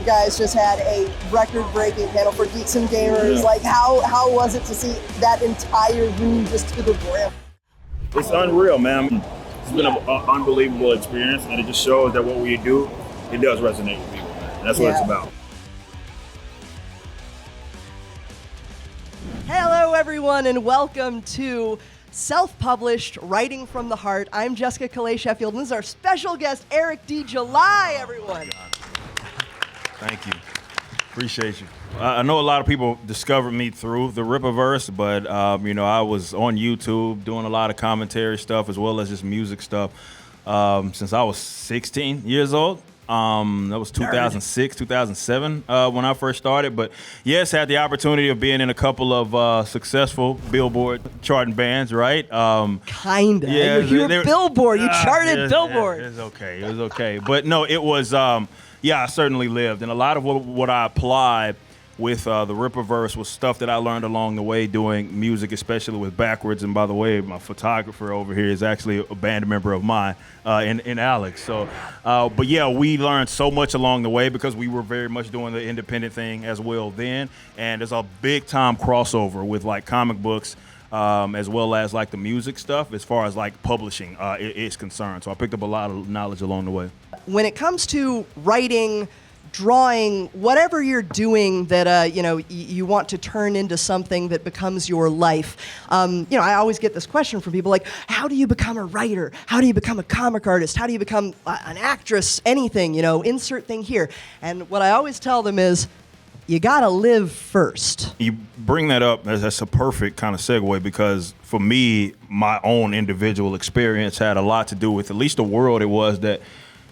guys just had a record-breaking panel for Geeks and Gamers. Like, how was it to see that entire room just to the brim? It's unreal, man. It's been an unbelievable experience, and it just shows that what we do, it does resonate with people. And that's what it's about. Hello, everyone, and welcome to Self-Published Writing from the Heart. I'm Jessica Calais Sheffield, and this is our special guest, Eric D. July, everyone. Thank you. Appreciate you. I know a lot of people discovered me through the Rippaverse, but I was on YouTube doing a lot of commentary stuff as well as just music stuff since I was 16 years old. That was 2006, 2007 when I first started. But yes, had the opportunity of being in a couple of successful Billboard charting bands, right? Kinda. Yeah, you were Billboard. You charted Billboard. It was okay. But no, it was, I certainly lived. And a lot of what I applied with the Rippaverse was stuff that I learned along the way doing music, especially with Backwards. And by the way, my photographer over here is actually a band member of mine, in Alex. So, but yeah, we learned so much along the way because we were very much doing the independent thing as well then. And there's a big time crossover with like comic books, as well as like the music stuff as far as like publishing is concerned. So I picked up a lot of knowledge along the way. When it comes to writing, drawing, whatever you're doing that you want to turn into something that becomes your life. I always get this question from people like, how do you become a writer? How do you become a comic artist? How do you become an actress? Anything, insert thing here. And what I always tell them is, you gotta live first. You bring that up, that's a perfect kind of segue because for me, my own individual experience had a lot to do with at least the world it was that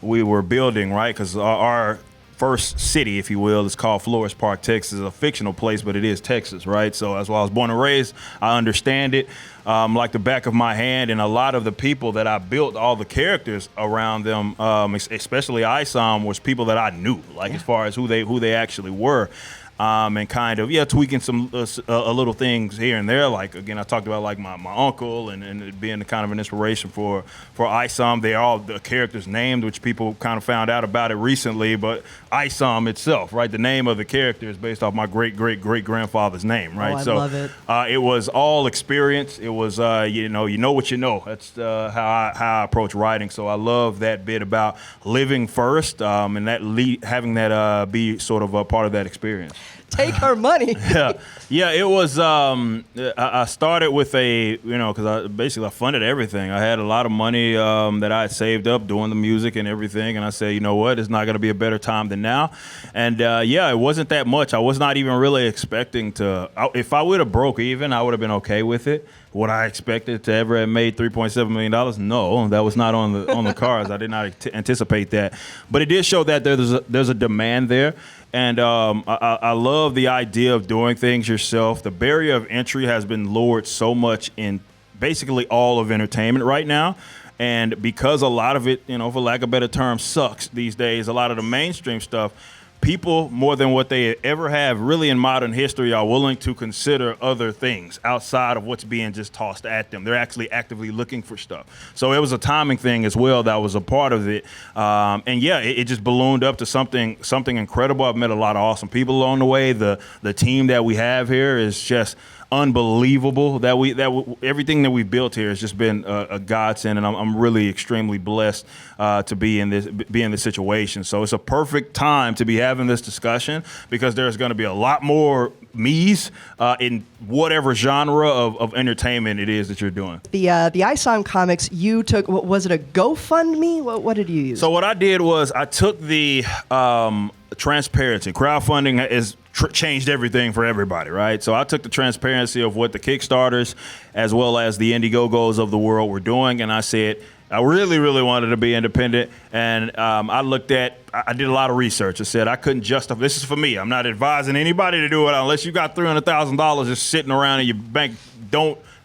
we were building, right? Because our first city, if you will, is called Flores Park, Texas. It's a fictional place, but it is Texas, right? So that's why I was born and raised. I understand it like the back of my hand. And a lot of the people that I built, all the characters around them, especially ISOM, was people that I knew, as far as who they actually were. And kind of, tweaking some little things here and there. Like, again, I talked about like my uncle and it being kind of an inspiration for ISOM. They're all the characters named, which people kind of found out about it recently. But ISOM itself, right? The name of the character is based off my great-great-great-grandfather's name, right? I love it. It was all experience. It was, you know what you know. That's how I approach writing. So I love that bit about living first and that having that be sort of a part of that experience. Take our money. It was, I started with because I funded everything. I had a lot of money that I had saved up doing the music and everything. And I said, you know what, it's not going to be a better time than now. And it wasn't that much. I was not even really expecting to, if I would have broke even, I would have been okay with it. Would I expected to ever have made $3.7 million? No, that was not on the cards. I did not anticipate that. But it did show that there's a demand there. And I love the idea of doing things yourself. The barrier of entry has been lowered so much in basically all of entertainment right now. And because a lot of it, for lack of a better term, sucks these days, a lot of the mainstream stuff, people, more than what they ever have really in modern history, are willing to consider other things outside of what's being just tossed at them. They're actually actively looking for stuff. So it was a timing thing as well that was a part of it. It just ballooned up to something incredible. I've met a lot of awesome people along the way. The team that we have here is just unbelievable. Everything that we built here has just been a godsend, and I'm really extremely blessed to be in this situation. So it's a perfect time to be having this discussion because there's going to be a lot more me's in whatever genre of entertainment it is that you're doing. The ISOM comics, you took, was it a GoFundMe? What did you use? So what I did was I took the transparency. Crowdfunding has changed everything for everybody, right? So I took the transparency of what the Kickstarters as well as the Indiegogos of the world were doing, and I said, I really, really wanted to be independent, and I did a lot of research. I said I couldn't justify, this is for me, I'm not advising anybody to do it unless you got $300,000 just sitting around in your bank.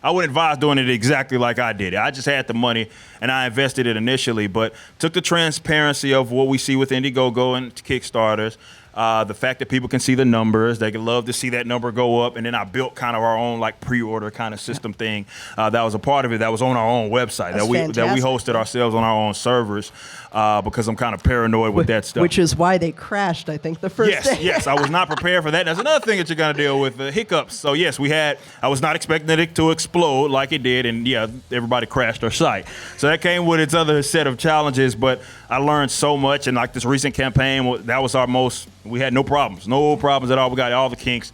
I wouldn't advise doing it exactly like I did. I just had the money and I invested it initially, but took the transparency of what we see with Indiegogo and Kickstarters, The fact that people can see the numbers, they can love to see that number go up. And then I built kind of our own like pre-order kind of system thing. That was a part of it. That was on our own website. That's that we hosted ourselves on our own servers because I'm kind of paranoid with that stuff. Which is why they crashed, I think, the first day. Yes, I was not prepared for that. That's another thing that you're going to deal with, hiccups. So yes, I was not expecting it to explode like it did, and yeah, everybody crashed our site. So that came with its other set of challenges, but I learned so much, and like this recent campaign, that was we had no problems at all. We got all the kinks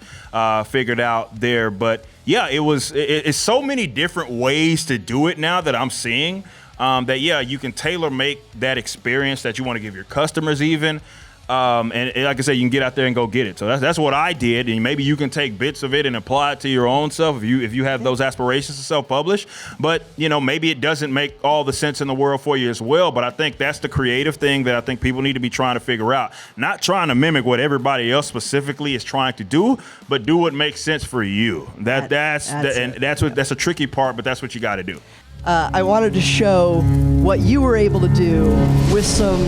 figured out there, but yeah, it's so many different ways to do it now that I'm seeing. That you can tailor make that experience that you want to give your customers even. And like I said, you can get out there and go get it. So that's what I did, and maybe you can take bits of it and apply it to your own self if you have those aspirations to self-publish. But maybe it doesn't make all the sense in the world for you as well. But I think that's the creative thing that I think people need to be trying to figure out. Not trying to mimic what everybody else specifically is trying to do, but do what makes sense for you. That's a tricky part, but that's what you got to do. I wanted to show what you were able to do with some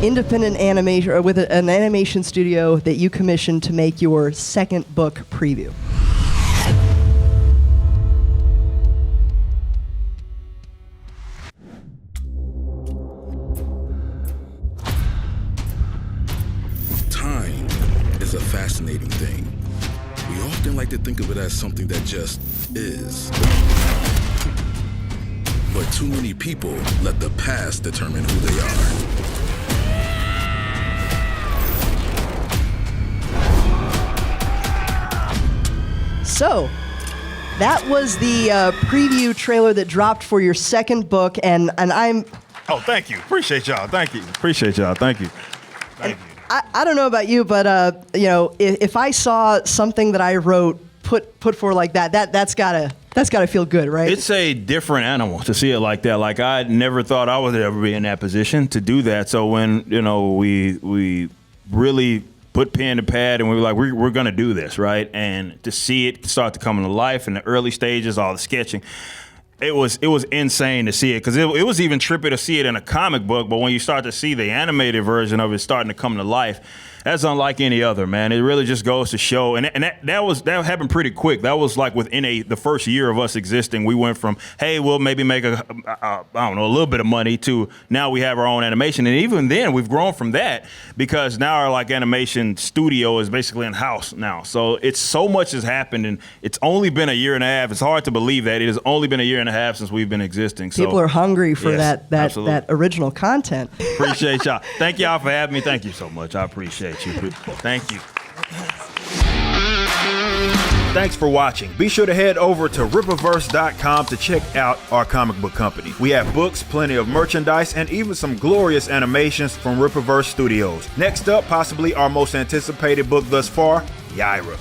independent animation, or with an animation studio that you commissioned to make your second book preview. Time is a fascinating thing. We often like to think of it as something that just is. But too many people let the past determine who they are. So, that was the preview trailer that dropped for your second book, and I'm... Oh, thank you. Appreciate y'all. Thank you. Appreciate y'all. Thank you. Thank you. I don't know about you, but if I saw something that I wrote put forward like that's gotta feel good, right? It's a different animal to see it like that. Like, I never thought I would ever be in that position to do that. So when we really put pen to pad and we were like, we're gonna do this, right? And to see it start to come to life in the early stages, all the sketching. It was insane to see it, because it was even trippy to see it in a comic book, but when you start to see the animated version of it starting to come to life, that's unlike any other, man. It really just goes to show, and that happened pretty quick. That was like within the first year of us existing. We went from, hey, we'll maybe make a little bit of money, to now we have our own animation, and even then we've grown from that, because now our animation studio is basically in house now. So it's so much has happened, and it's only been a year and a half. It's hard to believe that it has only been a year and a half since we've been existing. So people are hungry for yes, that original content. Appreciate y'all. Thank y'all for having me. Thank you so much. I appreciate you. Thank you. Thanks for watching. Be sure to head over to Rippaverse.com to check out our comic book company. We have books, plenty of merchandise, and even some glorious animations from Rippaverse Studios. Next up, possibly our most anticipated book thus far, Yaira.